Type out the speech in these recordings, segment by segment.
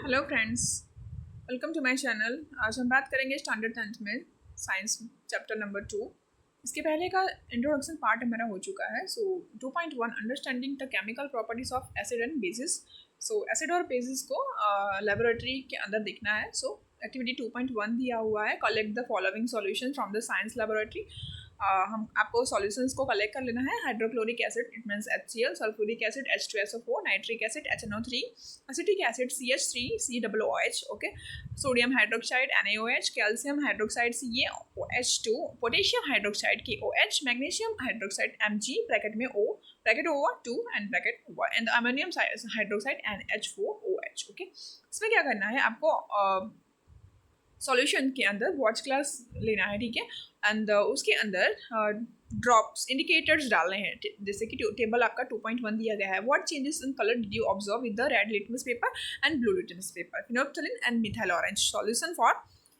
Hello friends, welcome to my channel. आज हम बात करेंगे स्टैंडर्ड 10th में साइंस चैप्टर नंबर 2। इसके पहले का इंट्रोडक्शन पार्ट हमारा हो चुका है। सो 2.1 understanding the chemical properties of acid and bases. So acid और बेसिस को लेबोरेटरी के अंदर देखना है। सो एक्टिविटी 2.1 दिया हुआ है, collect the following solution from the science laboratory. हम आपको सॉल्यूशंस को कलेक्ट कर लेना है। Hydrochloric acid it means HCl, sulphuric acid H2SO4, nitric acid HNO3, acetic acid CH3 COOH, okay, sodium hydroxide NaOH, calcium hydroxide CaOH2, potassium hydroxide KOH, magnesium hydroxide Mg bracket में O bracket over 2 and bracket over, and ammonium hydroxide NH4OH। Okay, इसमें क्या करना है आपको solution के अंदर watch class लेना है, ठीक है, एंड उसके अंदर ड्रॉप्स इंडिकेटर्स डालने हैं। जैसे कि टेबल आपका 2.1 दिया गया है। What changes in colour did you observe with the red litmus paper and blue litmus paper, phenolphthalein and methyl orange solution for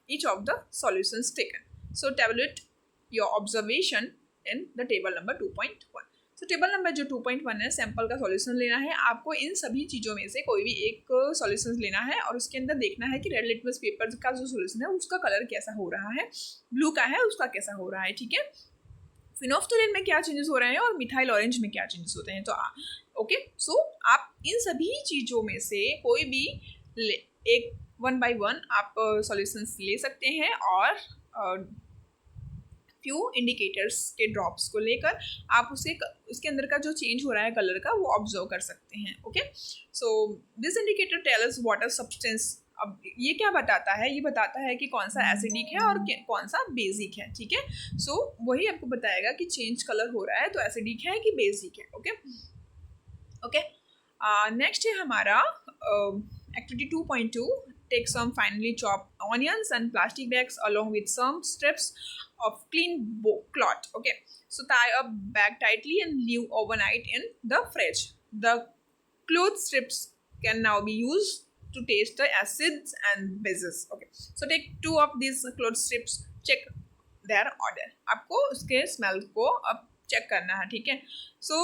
each of the solutions taken. So tabulate your observation in the table number 2.1। तो table number जो 2.1 है, sample का solution लेना है आपको। इन सभी चीज़ों में से कोई भी एक सॉल्यूशन लेना है और उसके अंदर देखना है कि रेड लिटमस पेपर का जो सॉल्यूशन है उसका कलर कैसा हो रहा है, ब्लू का है उसका कैसा हो रहा है, ठीक है। फिनोल्फ्थालीन में क्या चेंजेस हो रहे हैं और मिथाइल ऑरेंज में क्या चेंजेस होते हैं। तो ओके, सो आप इन सभी चीज़ों में से कोई भी एक 1 by 1 आप सॉल्यूशंस ले सकते हैं और फ्यू इंडिकेटर्स के ड्रॉप्स को लेकर आप उसके अंदर का जो चेंज हो रहा है कलर का वो ऑब्जर्व कर सकते हैं। Okay, so this indicator tell us water substance. अब ये क्या बताता है, ये बताता है कि कौन सा एसिडिक है और कौन सा बेसिक है, ठीक है। सो वही आपको बताएगा कि चेंज कलर हो रहा है तो एसिडिक है कि बेसिक है। ओके ओके, नेक्स्ट है हमारा activity 2.2। take some finely chopped onions and plastic bags along with some strips of clean cloth. Okay, so tie a bag tightly and leave overnight in the fridge. The cloth strips can now be used to taste the acids and bases. Okay, so take 2 of these cloth strips, check their odor. आपको उसके smell को अब check करना है, ठीक है। सो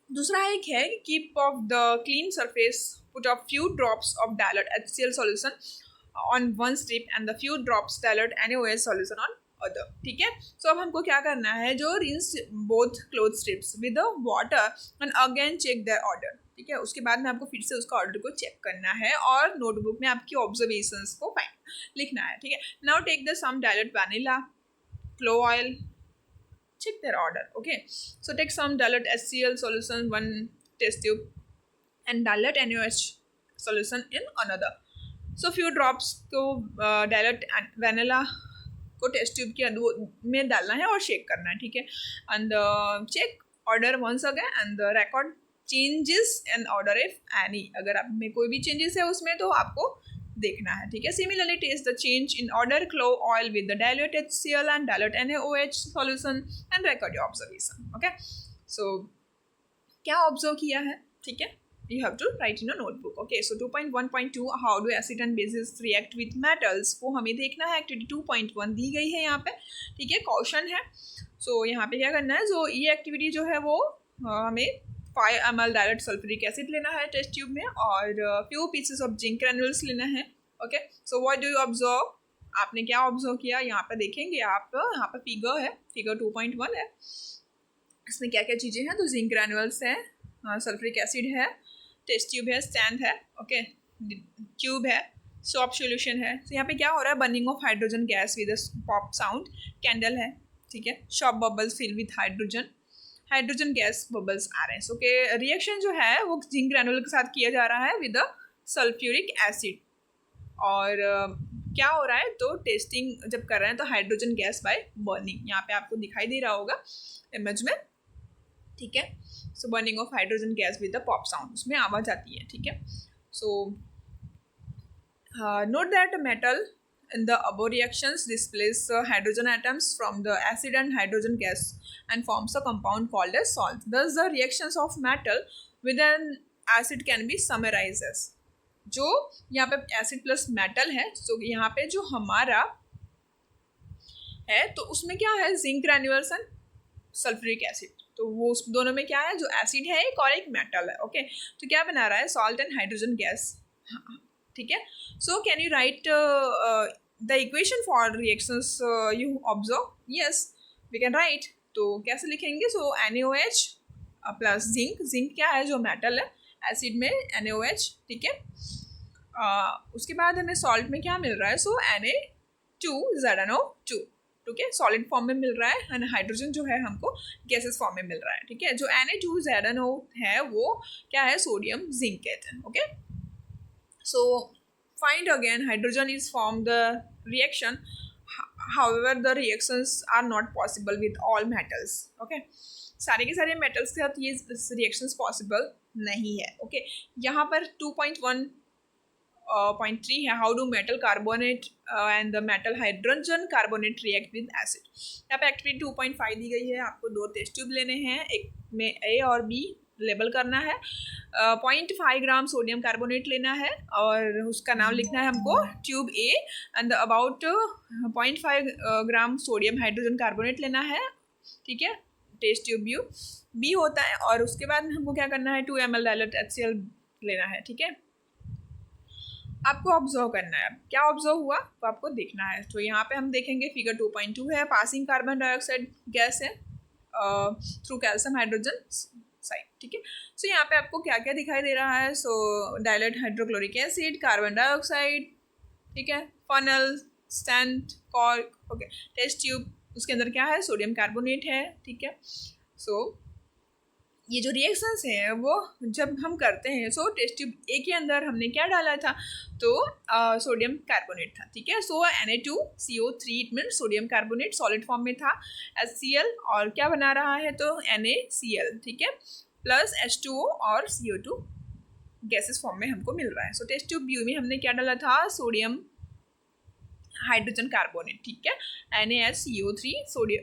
दूसरा एक है keep of the clean surface, put a few drops of dilute HCl solution on one strip and the few drops dilute NaOH solution on other, ठीक है। सो अब हमको क्या करना है, जो rinse both cloth strips with the water and again check their order, ठीक है। उसके बाद में आपको फिर से उसका ऑर्डर को चेक करना है और नोटबुक में आपकी ऑब्जर्वेशंस को लिखना है, ठीक है। Now take the some dilute vanilla, clove oil, check their order. Okay, so take some dilute HCl solution, 1 test tube, and dilute NaOH solution in another. So few drops को dilute vanilla को test tube के में डालना है और shake करना है, ठीक है। And check order once again and record changes and order if any. अगर आप में कोई भी चेंजेस है उसमें तो आपको देखना है, ठीक है। Similarly test the change in order clove oil with the dilute HCl and dilute NaOH solution and record your observation. Okay, so क्या ऑब्जर्व किया है, ठीक है, you have to write in a notebook. Okay, so 2.1.2 how do acid and bases react with metals को हमें देखना है। Activity 2.1 दी गई है यहाँ पे, ठीक है, क्वेश्चन है। सो यहाँ पे क्या करना है, जो ये एक्टिविटी जो है वो हमें 5 ml डायरेक्ट सल्फ्यूरिक एसिड लेना है टेस्ट ट्यूब में और फ्यू पीसेस ऑफ जिंक ग्रैन्युल्स लेना है। Okay, so what do you observe, आपने क्या ऑब्जर्व किया यहाँ पे देखेंगे आप। यहाँ पे फिगर है, फिगर 2.1 है, इसमें क्या क्या चीज़ें हैं। तो जिंक ग्रैन्युल्स है, सल्फ्यूरिक एसिड है, टेस्ट ट्यूब है, स्टैंड है, ओके, ट्यूब है, सॉप सॉल्यूशन है। तो यहाँ पे क्या हो रहा है, burning of hydrogen gas with pop sound, candle है, ठीक है, soap bubbles fill with hydrogen gas bubbles आ रहे हैं। सो के रिएक्शन जो है वो जिंक ग्रैनुल के साथ किया जा रहा है विद सल्फ्यूरिक एसिड। और क्या हो रहा है, तो टेस्टिंग जब कर रहे हैं तो हाइड्रोजन गैस बाय बर्निंग, यहाँ पे आपको दिखाई दे रहा होगा इमेज में, ठीक है। So burning of hydrogen gas with the pop sound, उसमें आवाज आती है, ठीक है। So note that metal in the above reactions displays hydrogen atoms from the acid and hydrogen gas and forms a compound called as salt. Thus the reactions of metal with an acid can be summarized as, जो यहाँ पे acid plus metal है, तो यहाँ पे जो हमारा है तो उसमें क्या है, जिंक ग्रैन्युल्स एंड सल्फ्यूरिक एसिड। तो वो उस दोनों में क्या है, जो एसिड है एक और एक मेटल है। ओके, तो क्या बना रहा है, सॉल्ट एंड हाइड्रोजन गैस ठीक है. So can you write the equation for reactions you observe? Yes, we can write. तो कैसे लिखेंगे? So NaOH plus zinc. Zinc क्या है? जो मेटल है, एसिड में NaOH, ठीक है. उसके बाद हमें सॉल्ट में क्या मिल रहा है? सो Na2ZnO2, ठीक है, सॉलिड फॉर्म में मिल रहा है. एंड हाइड्रोजन जो है हमको गैसेस फॉर्म में मिल रहा है, ठीक है. जो Na2ZnO है वो क्या है? सोडियम जिंकेट है. Okay, so find again hydrogen is from the reaction. However, the reactions are not possible with all metals. Okay, सारे के सारे मेटल्स के साथ ये रिएक्शंस पॉसिबल नहीं है. ओके, यहाँ पर 2.1.3 है. How do metal carbonate and the metal hydrogen carbonate react with acid. यहाँ पे एक्टिविटी 2.5 दी गई है. आपको 2 टेस्ट ट्यूब लेने हैं, एक में A और B लेबल करना है. 0.5 ग्राम सोडियम कार्बोनेट लेना है और उसका नाम लिखना है हमको tube A. And about 0.5 gram sodium hydrogen carbonate लेना है, ठीक है. टेस्ट ट्यूब B होता है. और उसके बाद हमको क्या करना है? 2 ml डायल्यूट HCl लेना है, ठीक है. आपको ऑब्जर्व करना है. क्या ऑब्जर्व हुआ तो आपको देखना है. तो यहाँ पे हम देखेंगे फिगर 2.2 है. पासिंग कार्बन डाइऑक्साइड गैस है थ्रू कैल्शियम हाइड्रोजन साइड, ठीक है. सो यहाँ पे आपको क्या क्या दिखाई दे रहा है? So dilute hydrochloric acid, carbon dioxide, ठीक है, funnel, stand, cork, okay, test tube. उसके अंदर क्या है? सोडियम कार्बोनेट है, ठीक है. सो ये जो रिएक्शंस हैं वो जब हम करते हैं, सो टेस्ट ट्यूब A के अंदर हमने क्या डाला था? तो सोडियम कार्बोनेट था, ठीक है. सो Na2CO3 it mean sodium carbonate solid form में था. HCl और क्या बना रहा है? तो NaCl, ठीक है, प्लस H2O और CO2 गैसेस फॉर्म में हमको मिल रहा है. सो टेस्ट ट्यूब B में हमने क्या डाला था? सोडियम हाइड्रोजन कार्बोनेट, ठीक है. NaCO3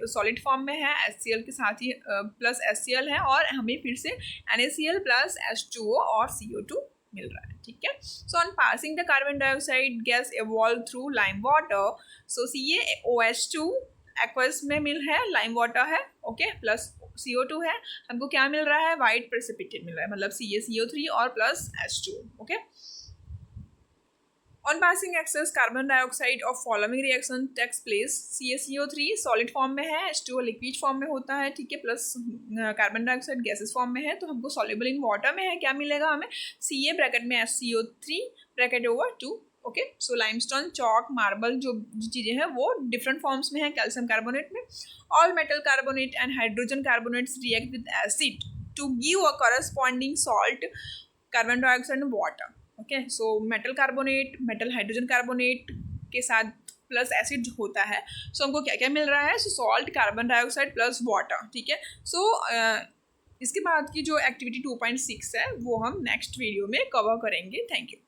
सॉलिड फॉर्म में है, HCl के साथ ही प्लस HCl है और हमें फिर से NaCl प्लस H2O और CO2 मिल रहा है, ठीक है. So on passing the carbon dioxide gas evolve through lime water. So CaOH2 aqueous में मिल है, लाइम वाटर है, ओके, प्लस CO2 है. हमको क्या मिल रहा है? वाइट प्रेसिपिटेट मिल रहा है, मतलब CaCO3 और plus H2O. Okay, On passing excess carbon dioxide of following reaction takes place. CaCO3 solid form में है, H2O लिक्विड फॉर्म में होता है, ठीक है, plus carbon dioxide gases form में है. तो हमको सॉल्युबल इन वाटर में है, क्या मिलेगा हमें? Ca ब्रैकेट में HCO3 bracket over 2. Okay, so limestone, chalk, marble जो चीज़ें हैं वो डिफरेंट फॉर्म्स में है कैल्शियम कार्बोनेट में. All metal carbonate and hydrogen carbonates react with acid to give a corresponding salt, carbon dioxide and water. Okay, so metal carbonate, metal hydrogen carbonate के साथ plus acid होता है. सो हमको क्या क्या मिल रहा है? सो salt, carbon dioxide plus water, ठीक है. सो इसके बाद की जो एक्टिविटी 2.6 है वो हम नेक्स्ट वीडियो में कवर करेंगे. Thank you.